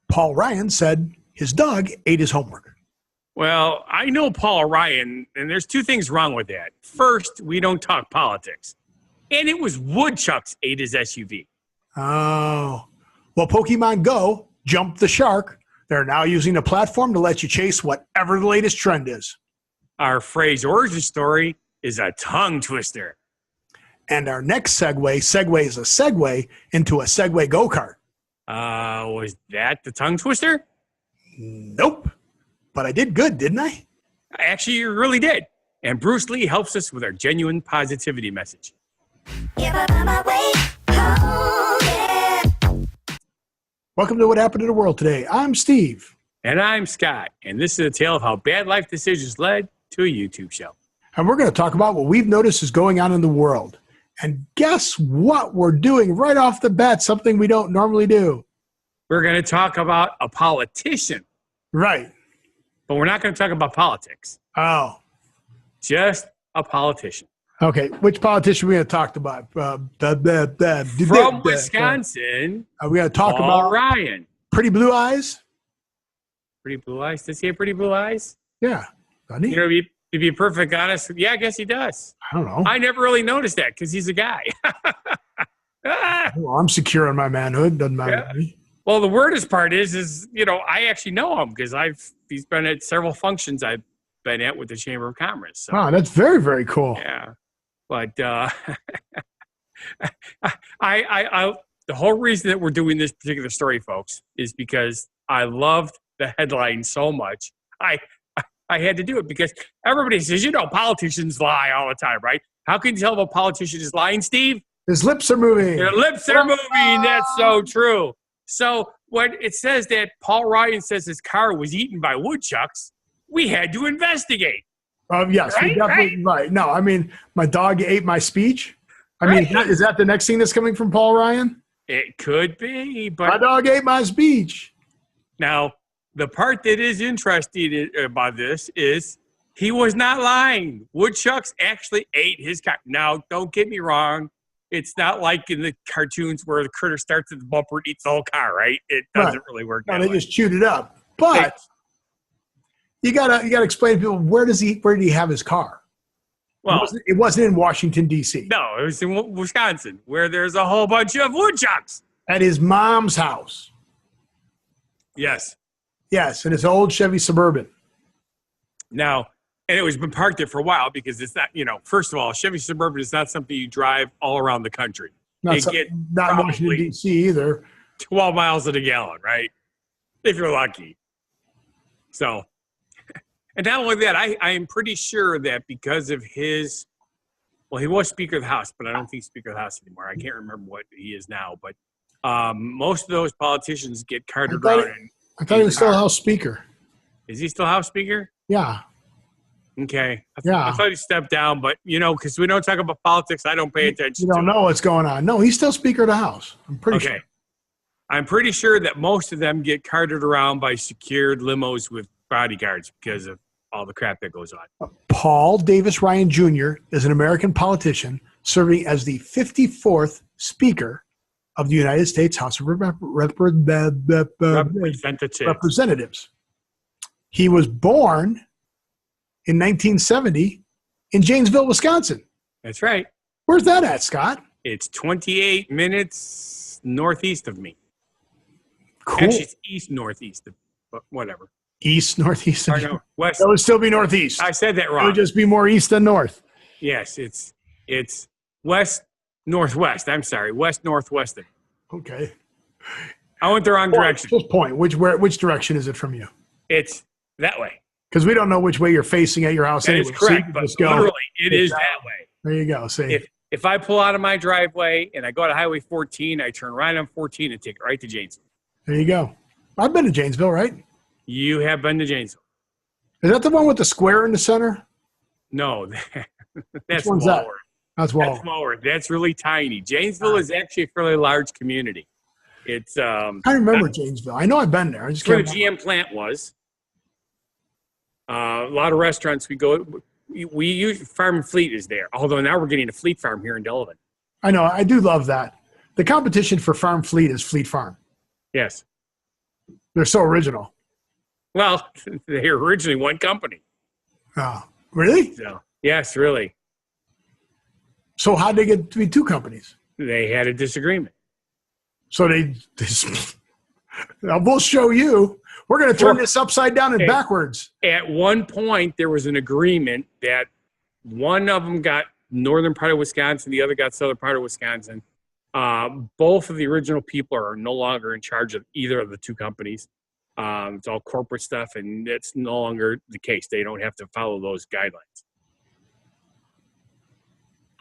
Paul Ryan said his dog ate his homework. Well, I know Paul Ryan, and there's two things wrong with that. First, we don't talk politics. And it was woodchucks ate his SUV. Oh. Well, Pokemon Go jumped the shark. They're now using the platform to let you chase whatever the latest trend is. Our phrase origin story is a tongue twister. And our next segues a segue into a Segway go-kart. Was that the tongue twister? Nope. But I did good, didn't I? Actually, you really did. And Bruce Lee helps us with our genuine positivity message. Welcome to What Happened to the World Today. I'm Steve. And I'm Scott. And this is a tale of how bad life decisions led to a YouTube show. And we're going to talk about what we've noticed is going on in the world. And guess what we're doing right off the bat, something we don't normally do. We're going to talk about a politician. Right. But we're not going to talk about politics. Oh. Just a politician. Okay. Which politician are we going to talk about? From Wisconsin. We're going to talk Paul about Ryan. Pretty Blue Eyes? Pretty Blue Eyes? Does he have pretty blue eyes? Yeah. Doesn't he? You know, to be perfectly honest, yeah, I guess he does. I don't know. I never really noticed that because he's a guy. Well, I'm secure in my manhood. Doesn't matter to me. Well, the weirdest part is I actually know him because he's been at several functions I've been at with the Chamber of Commerce. So, Wow, that's very, very cool. yeah, but I the whole reason that we're doing this particular story, folks, is because I loved the headline so much. I had to do it because everybody says, politicians lie all the time, right? How can you tell if a politician is lying, Steve? His lips are moving. Their lips are moving. That's so true. So when it says that Paul Ryan says his car was eaten by woodchucks, we had to investigate. Yes, Right, we definitely, right. No, I mean, my dog ate my speech. I mean, is that the next thing that's coming from Paul Ryan? It could be, My but dog ate my speech. now the part that is interesting about this is he was not lying. Woodchucks actually ate his car. Now, don't get me wrong. It's not like in the cartoons where the critter starts at the bumper and eats the whole car, right? It doesn't really work No, that they way. just chewed it up. But you gotta explain to people, where did he have his car? Well, It wasn't in Washington, D.C. no, it was in Wisconsin where there's a whole bunch of woodchucks. At his mom's house. Yes. Yes, in his old Chevy Suburban. Now, and it was been parked there for a while because it's not, first of all, Chevy Suburban is not something you drive all around the country. Not They get in Washington, probably D.C. either. 12 miles to the gallon, right? If you're lucky. So, and not only that, I am pretty sure that because of he was Speaker of the House, but I don't think he's Speaker of the House anymore. I can't remember what he is now, but most of those politicians get carted around. I thought he was still House Speaker. Is he still House Speaker? Yeah. Okay. Yeah. I thought he stepped down, but, because we don't talk about politics, I don't pay attention You don't know what's going on. No, he's still Speaker of the House. I'm pretty sure. I'm pretty sure that most of them get carted around by secured limos with bodyguards because of all the crap that goes on. Paul Davis Ryan Jr. is an American politician serving as the 54th Speaker of the United States House of Representatives. He was born in 1970 in Janesville, Wisconsin. That's right. Where's that at, Scott? It's 28 minutes northeast of me. Cool. Actually, it's east-northeast, but whatever. East, northeast. Or no, west. That would still be northeast. I said that It wrong. would just be more east than north. Yes, it's west-northwest. I'm sorry, west-northwest. Okay. I went the wrong direction. Just point. Which direction is it from you? It's that way. Because we don't know which way you're facing at your house That anyway. is So you correct, can but just go. literally, it is that way. There you go. See. If I pull out of my driveway and I go to Highway 14, I turn right on 14 and take it right to Janesville. There you go. I've been to Janesville, right? You have been to Janesville. Is that the one with the square in the center? No, that's one's that? Walworth. That's That's Walworth. Walworth. That's really tiny. Janesville is actually a fairly large community. It's I remember Janesville. I know I've been there. I just where can't the GM plant was. A lot of restaurants we go. We use Farm and Fleet is there. Although now we're getting a Fleet Farm here in Delavan. I know. I do love that. The competition for Farm Fleet is Fleet Farm. Yes. They're so original. Well, they were originally one company. Oh, really? So, yes, really. So how'd they get to be two companies? They had a disagreement. So we'll show you. We're going to turn this upside down and backwards. At one point, there was an agreement that one of them got northern part of Wisconsin, the other got southern part of Wisconsin. Both of the original people are no longer in charge of either of the two companies. It's all corporate stuff, and it's no longer the case. They don't have to follow those guidelines.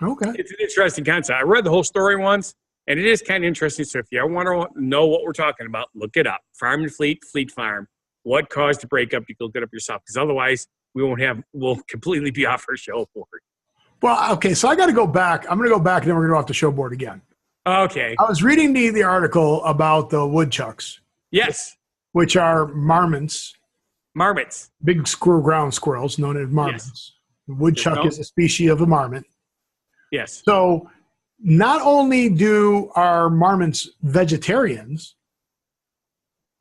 Okay. It's an interesting concept. I read the whole story once, and it is kind of interesting. So if you want to know what we're talking about, look it up. Farm and Fleet, Fleet Farm. What caused the breakup? You can look it up yourself, because otherwise we'll completely be off our show for it. Well, okay, so I got to go back. I'm going to go back, and then we're going to go off the show board again. Okay. I was reading the article about the woodchucks. Yes. Which are marmots. Marmots. Big ground squirrels known as marmots. Yes. The woodchuck is a species of a marmot. Yes. So not only do our marmots vegetarians,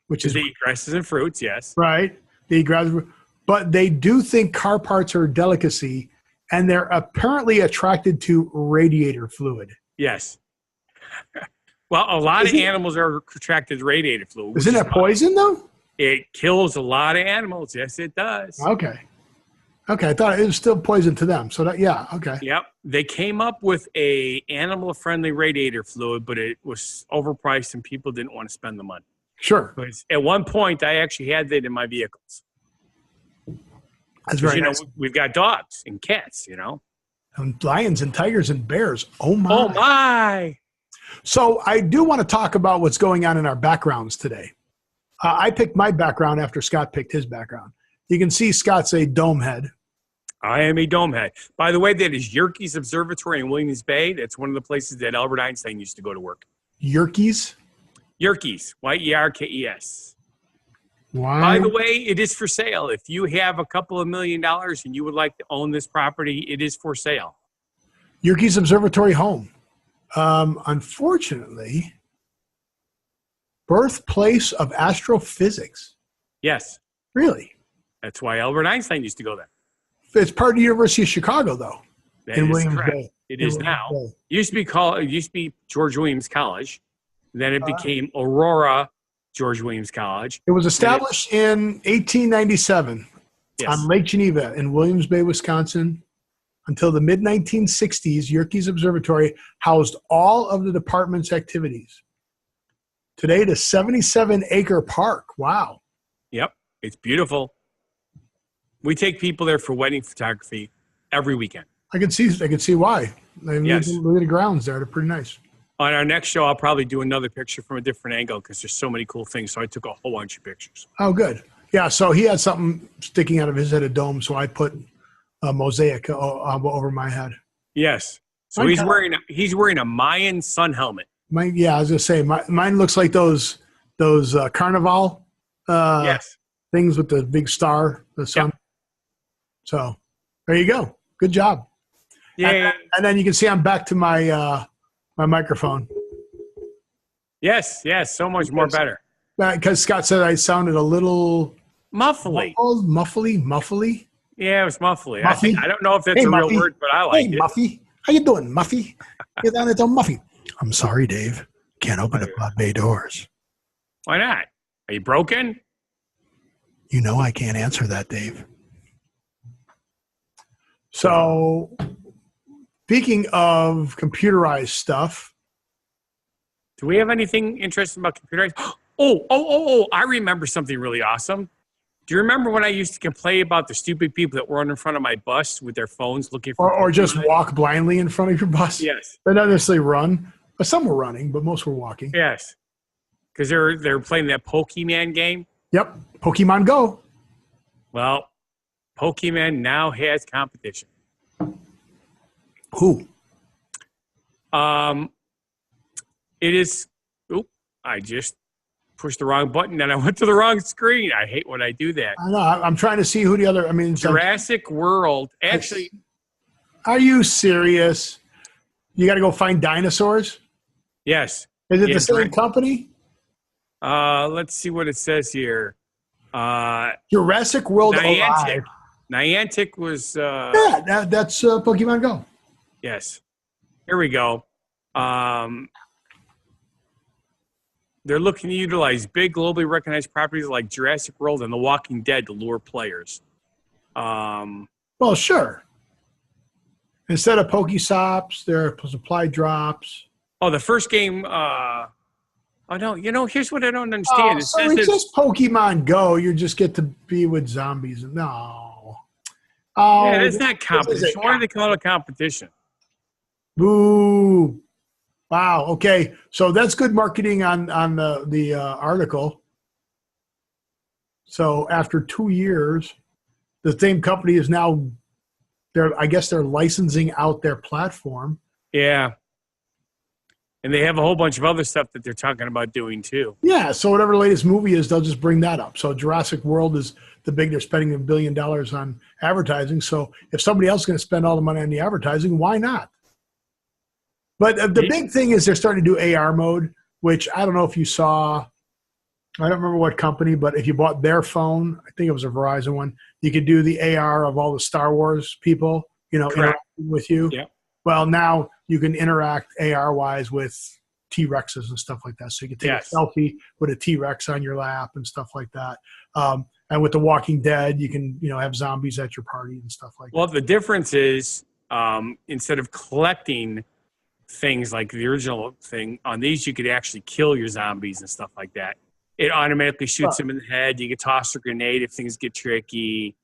which is they eat grasses and fruits, yes. Right. They eat grasses, but they do think car parts are a delicacy, and they're apparently attracted to radiator fluid. Yes. Well, a lot of animals are attracted to radiator fluid. Isn't that poison, though? It kills a lot of animals. Yes, it does. Okay. Okay, I thought it was still poison to them. So that, yeah, okay. Yep. They came up with a animal-friendly radiator fluid, but it was overpriced and people didn't want to spend the money. Sure. At one point, I actually had that in my vehicles. That's very nice. We've got dogs and cats, And lions and tigers and bears. Oh, my. Oh, my. So I do want to talk about what's going on in our backgrounds today. I picked my background after Scott picked his background. You can see Scott's a dome head. I am a dome head. By the way, that is Yerkes Observatory in Williams Bay. That's one of the places that Albert Einstein used to go to work. Yerkes? Yerkes, Yerkes. Wow. By the way, it is for sale. If you have a couple of $1 million and you would like to own this property, it is for sale. Yerkes Observatory home. Unfortunately, birthplace of astrophysics. Yes. Really? That's why Albert Einstein used to go there. It's part of the University of Chicago, though. That is correct. It is now. It used to be George Williams College. Then it became Aurora George Williams College. It was established in 1897 on Lake Geneva in Williams Bay, Wisconsin. Until the mid-1960s, Yerkes Observatory housed all of the department's activities. Today, the 77-acre park. Wow. Yep. It's beautiful. We take people there for wedding photography every weekend. I can see why. Yes. Look at the grounds there. They're pretty nice. On our next show, I'll probably do another picture from a different angle because there's so many cool things. So I took a whole bunch of pictures. Oh, good. Yeah, so he had something sticking out of his head, a dome, so I put a mosaic over my head. Yes. So he's wearing a Mayan sun helmet. I was gonna say mine looks like those carnival things with the big star, the sun. Yep. So there you go. Good job. Yeah. And then you can see I'm back to my my microphone. Yes. So much more better. Because Scott said I sounded a little muffly. Muffly. Yeah, it was muffly. I don't know if that's a real word, but I like it. Hey, Muffy. How you doing, Muffy? Get down at the Muffy. I'm sorry, Dave. Can't open the pod bay doors. Why not? Are you broken? You know I can't answer that, Dave. So, speaking of computerized stuff. Do we have anything interesting about computerized? Oh, I remember something really awesome. Do you remember when I used to complain about the stupid people that were in front of my bus with their phones looking for... Or just walk blindly in front of your bus? Yes. They not necessarily run. But some were running, but most were walking. Yes. Because they're playing that Pokemon game. Yep. Pokemon Go. Well, Pokemon now has competition. Who? It is... Oop, I just pushed the wrong button and I went to the wrong screen. I hate when I do that. I know. I'm trying to see who the other... Jurassic World. Actually... Are you serious? You got to go find dinosaurs? Yes. Is it the same company? Let's see what it says here. Jurassic World Niantic. Alive. Niantic was. Yeah, that's Pokemon Go. Yes. Here we go. They're looking to utilize big, globally recognized properties like Jurassic World and The Walking Dead to lure players. Well, sure. Instead of Pokestops, there are supply drops. Oh, the first game. Oh no! Here's what I don't understand. So it's just Pokemon Go. You just get to be with zombies. No. Oh, yeah, it's not competition. Why do they call it a competition? Boo. Wow. Okay. So that's good marketing on the article. So after 2 years, the same company is now I guess they're licensing out their platform. Yeah. And they have a whole bunch of other stuff that they're talking about doing too. Yeah. So whatever the latest movie is, they'll just bring that up. So Jurassic World is they're spending $1 billion on advertising. So if somebody else is going to spend all the money on the advertising, why not? But the big thing is they're starting to do AR mode, which I don't know if you saw. I don't remember what company, but if you bought their phone, I think it was a Verizon one, you could do the AR of all the Star Wars people, interacting with you. Yeah. Well, now you can interact AR-wise with T-Rexes and stuff like that. So you can take a selfie with a T-Rex on your lap and stuff like that. And with The Walking Dead, you can, have zombies at your party and stuff like that. Well, the difference is instead of collecting things like the original thing, on these you could actually kill your zombies and stuff like that. It automatically shoots them in the head. You could toss a grenade if things get tricky.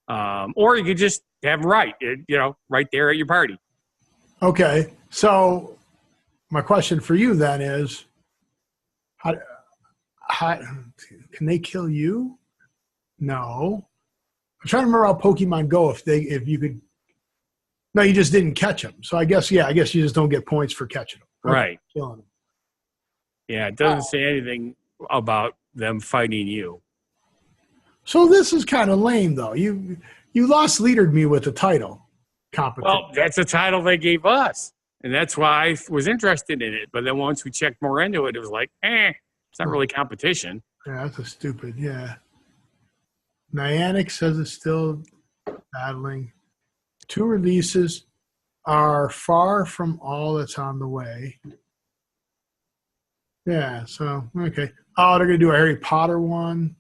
Or you could just have them right there at your party. Okay. So my question for you then is, how can they kill you? No. I'm trying to remember how Pokemon Go, if you could. No, you just didn't catch them. So I guess you just don't get points for catching them. Right. Killing them. Yeah, it doesn't say anything about them fighting you. So this is kind of lame, though. You lost leadered me with the title competition. Well, that's a title they gave us, and that's why I was interested in it. But then once we checked more into it, it was like, it's not really competition. Yeah, that's a stupid, yeah. Niantic says it's still battling. 2 releases are far from all that's on the way. Yeah, so, okay. Oh, they're going to do a Harry Potter one?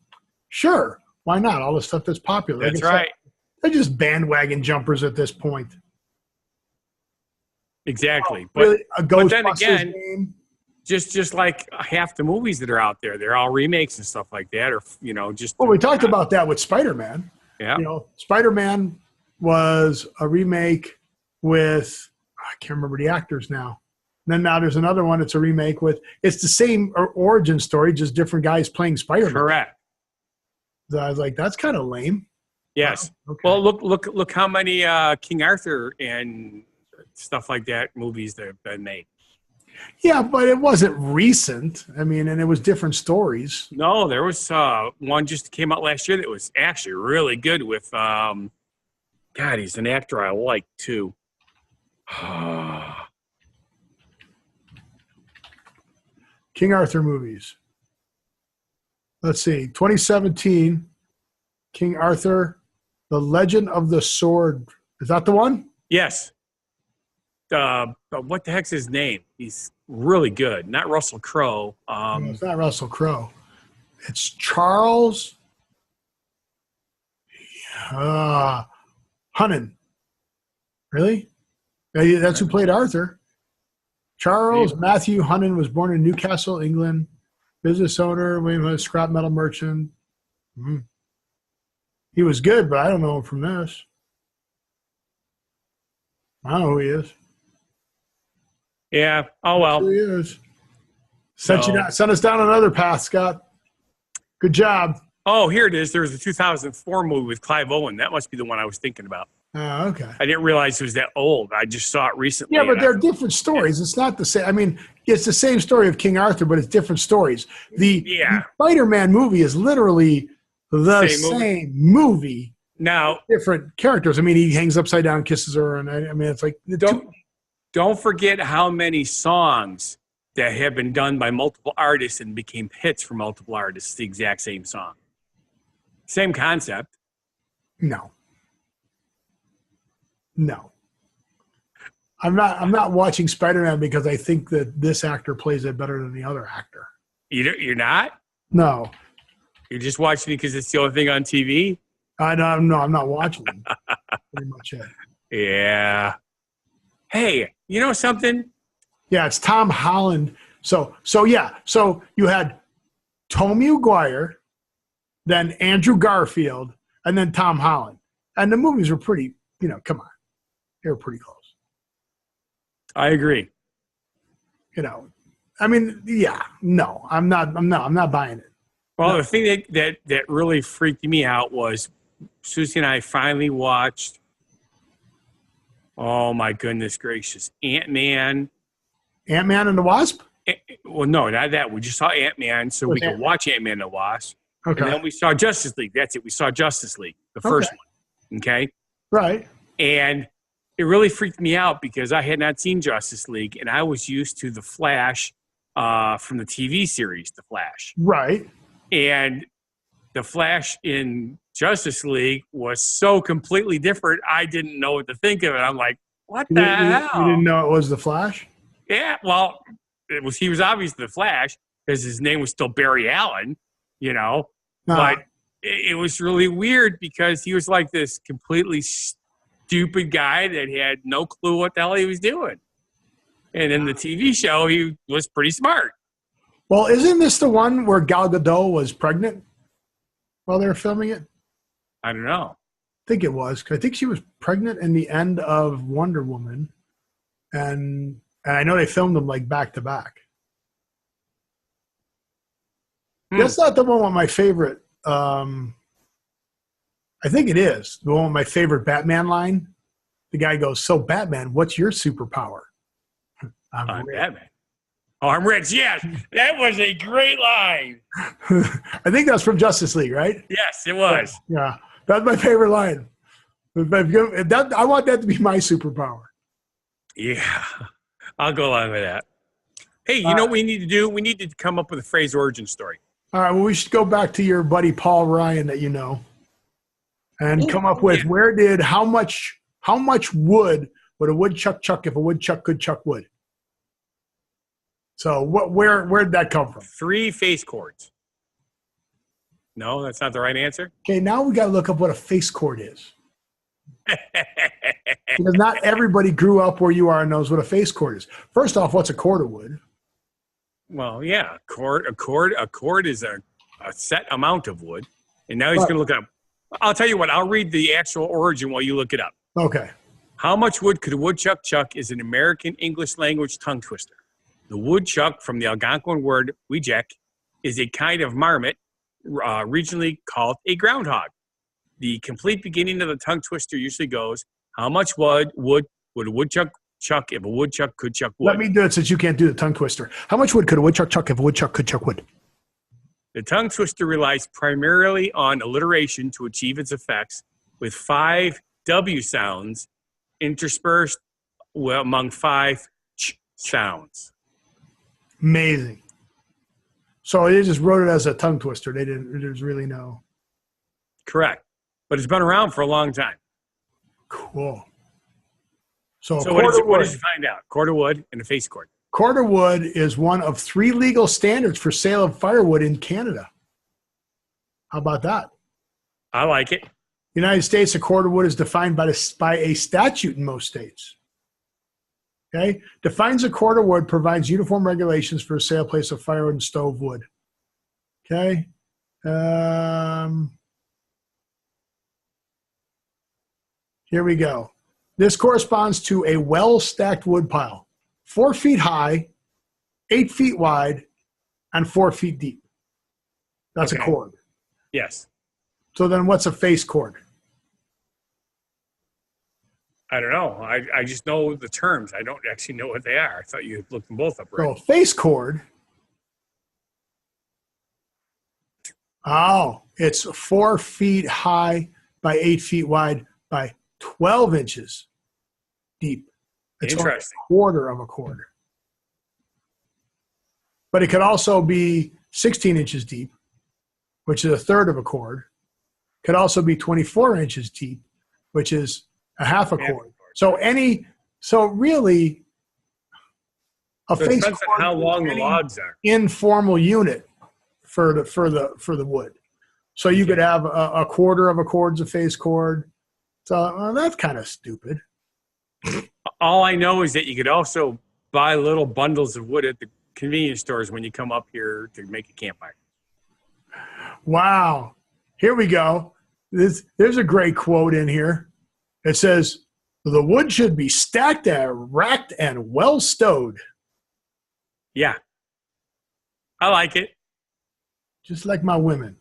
Sure. Why not? All the stuff that's popular. That's right. They're just bandwagon jumpers at this point. Exactly. Really, but then again, just like half the movies that are out there, they're all remakes and stuff like that, or just. Well, we talked about that with Spider-Man. Yeah. Spider-Man was a remake with I can't remember the actors now. And then now there's another one. It's a remake with it's the same origin story, just different guys playing Spider-Man. Correct. So I was like, that's kind of lame. Yes. Okay. Well, look how many King Arthur and stuff like that movies that have been made. Yeah, but it wasn't recent. I mean, and it was different stories. No, there was one just came out last year that was actually really good with God, he's an actor I like too. King Arthur movies. Let's see. 2017, King Arthur, The Legend of the Sword. Is that the one? Yes. What the heck's his name? He's really good. Not Russell Crowe. No, it's not Russell Crowe. It's Charles Hunnam. Really? That's who played Arthur. Charles Matthew Hunnam was born in Newcastle, England. Business owner, scrap metal merchant. Mm-hmm. He was good, but I don't know him from this. I don't know who he is. Yeah. Oh, well. Who he is. Sent us down another path, Scott. Good job. Oh, here it is. There was a 2004 movie with Clive Owen. That must be the one I was thinking about. Oh, okay. I didn't realize it was that old. I just saw it recently. Yeah, but they're different stories. It's not the same. I mean, it's the same story of King Arthur, but it's different stories. The Spider-Man movie is literally the same movie. Now, different characters. I mean, he hangs upside down, kisses her, and I mean, it's like don't forget how many songs that have been done by multiple artists and became hits for multiple artists. The exact same song. Same concept. No. I'm not watching Spider-Man because I think that this actor plays it better than the other actor. You're not? No. You're just watching it because it's the only thing on TV? No, I'm not watching it. Pretty much it. Yeah. Hey, you know something? Yeah, it's Tom Holland. So you had Tobey Maguire, then Andrew Garfield, and then Tom Holland. And the movies were pretty, come on. They were pretty close. I agree. I mean, yeah, no, I'm not buying it. Well, No. the thing that really freaked me out was Susie and I finally watched, oh my goodness gracious, Ant-Man. Ant-Man and the Wasp? Well, no, not that. We just saw Ant-Man so we could watch Ant-Man and the Wasp. Okay. And then we saw Justice League. That's it. We saw Justice League, the first one. Okay? Right. And it really freaked me out because I had not seen Justice League, and I was used to The Flash from the TV series, The Flash. Right. And The Flash in Justice League was so completely different, I didn't know what to think of it. I'm like, what the hell? You didn't know it was the Flash? Yeah, well, he was obviously The Flash because his name was still Barry Allen, But it was really weird because he was like this completely stupid guy that had no clue what the hell he was doing. And in the TV show, he was pretty smart. Well, isn't this the one where Gal Gadot was pregnant while they were filming it? I don't know. I think it was. 'Cause I think she was pregnant in the end of Wonder Woman. And I know they filmed them like back to back. That's not the one with my favorite. I think it is the one with my favorite Batman line. The guy goes, "So Batman, what's your superpower?" I'm Batman. Oh, I'm rich. Yes, that was a great line. I think that's from Justice League, right? Yes, it was. Yeah, that's my favorite line. I want that to be my superpower. Yeah, I'll go along with that. Hey, you know what we need to do? We need to come up with a phrase origin story. All right, well, we should go back to your buddy Paul Ryan that you know and come up with how much wood would a woodchuck chuck if a woodchuck could chuck wood? So where'd that come from? 3 face chords. No, that's not the right answer? Okay, now we got to look up what a face chord is. Because not everybody grew up where you are and knows what a face chord is. First off, what's a cord of wood? Well, yeah, a cord is a set amount of wood. And now he's going to look it up. I'll tell you what, I'll read the actual origin while you look it up. Okay. How much wood could a woodchuck chuck is an American English language tongue twister. The woodchuck, from the Algonquin word weejek, is a kind of marmot, regionally called a groundhog. The complete beginning of the tongue twister usually goes, how much wood would a woodchuck chuck if a woodchuck could chuck wood? Let me do it since you can't do the tongue twister. How much wood could a woodchuck chuck if a woodchuck could chuck wood? The tongue twister relies primarily on alliteration to achieve its effects, with 5 W sounds interspersed among 5 ch sounds. Amazing. So they just wrote it as a tongue twister. There's really no. Correct. But it's been around for a long time. Cool. So what did you find out? Cord of wood and a face cord. Cord of wood is one of 3 legal standards for sale of firewood in Canada. How about that? I like it. United States, a cord of wood is defined by a statute in most states. Okay? Defines a cord of wood, provides uniform regulations for a sale place of firewood and stove wood. Okay? Here we go. This corresponds to a well-stacked wood pile, 4 feet high, 8 feet wide, and 4 feet deep. That's a cord. Yes. So then what's a face cord? I don't know. I just know the terms. I don't actually know what they are. I thought you looked them both up, right? So face cord. Oh, it's 4 feet high by 8 feet wide by 12 inches deep. It's interesting. A quarter of a cord. but it could also be 16 inches deep, which is a third of a cord. Could also be 24 inches deep, which is a half a cord. So really, a face depends on how long the logs are. Informal unit for the wood. So you could have a quarter of a cord's a face cord. So that's kind of stupid. All I know is that you could also buy little bundles of wood at the convenience stores when you come up here to make a campfire. Wow. Here we go. There's a great quote in here. It says, "The wood should be stacked and racked and well stowed." Yeah. I like it. Just like my women.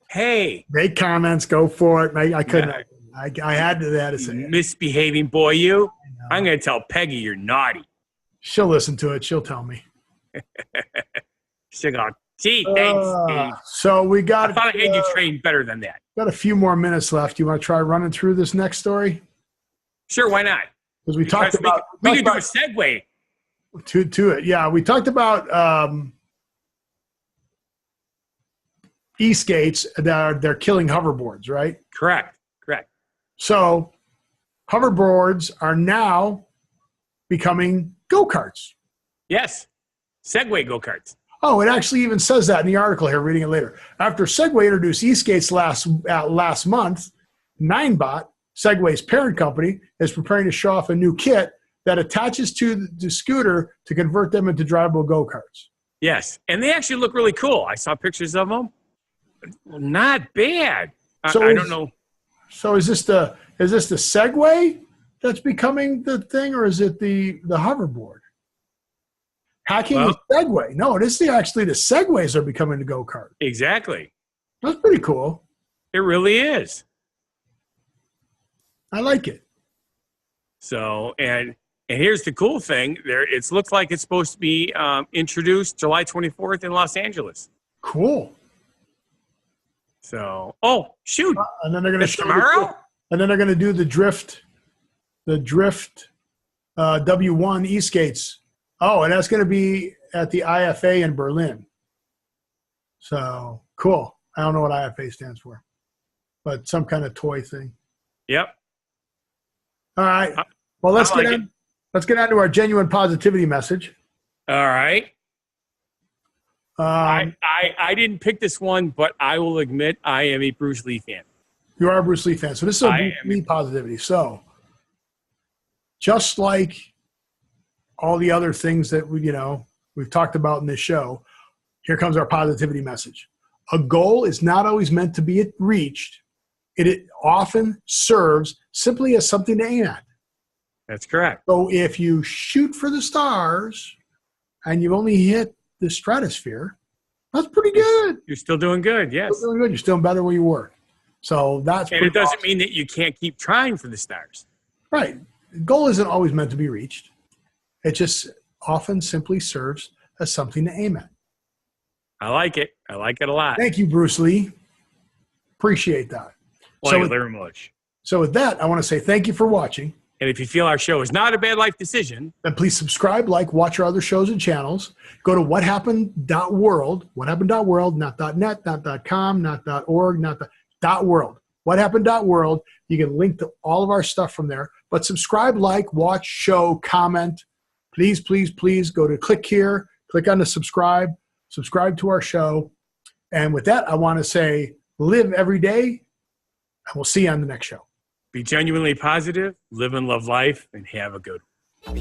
Hey. Great comments. Go for it. I couldn't. Yeah. I had to say it. Misbehaving boy, you. I'm going to tell Peggy you're naughty. She'll listen to it. She'll tell me. She'll go, gee, thanks, Steve. So we got. I thought I had you trained better than that. Got a few more minutes left. You want to try running through this next story? Sure, why not? Because we can do a segue to it. Yeah, we talked about e-skates that they're killing hoverboards, right? Correct. So hoverboards are now becoming go-karts. Yes, Segway go-karts. Oh, it actually even says that in the article here, reading it later. After Segway introduced e-skates last month, Ninebot, Segway's parent company, is preparing to show off a new kit that attaches to the scooter to convert them into drivable go-karts. Yes, and they actually look really cool. I saw pictures of them. Not bad. I don't know. So is this the Segway that's becoming the thing, or is it the hoverboard? Hacking the Segway. No, it is actually the Segways are becoming the go-kart. Exactly. That's pretty cool. It really is. I like it. So, and here's the cool thing. It looks like it's supposed to be introduced July 24th in Los Angeles. Cool. So, oh, shoot. And then they're going to show tomorrow? And then they're going to do the drift W1 e-skates. Oh, and that's going to be at the IFA in Berlin. So, cool. I don't know what IFA stands for, but some kind of toy thing. Yep. All right. Well, let's get on to our genuine positivity message. All right. I didn't pick this one, but I will admit I am a Bruce Lee fan. You are a Bruce Lee fan. So this is a Bruce Lee positivity. So just like all the other things that we've talked about in this show, here comes our positivity message. A goal is not always meant to be reached. It often serves simply as something to aim at. That's correct. So if you shoot for the stars and you've only hit the stratosphere, that's pretty good. You're still doing good, yes. You're doing good. You're still better where you were. So that's and it doesn't mean that you can't keep trying for the stars. Right. The goal isn't always meant to be reached. It just often simply serves as something to aim at. I like it. I like it a lot. Thank you, Bruce Lee. Appreciate that. Thank you very much. So with that, I want to say thank you for watching. And if you feel our show is not a bad life decision, then please subscribe, watch our other shows and channels. Go to whathappened.world, whathappened.world, not .net, not .com, not .org, not .world. Whathappened.world. You can link to all of our stuff from there. But subscribe, watch, show, comment. Please, please, please go to click here, click on the subscribe to our show. And with that, I want to say live every day, and we'll see you on the next show. Be genuinely positive, live and love life, and have a good one.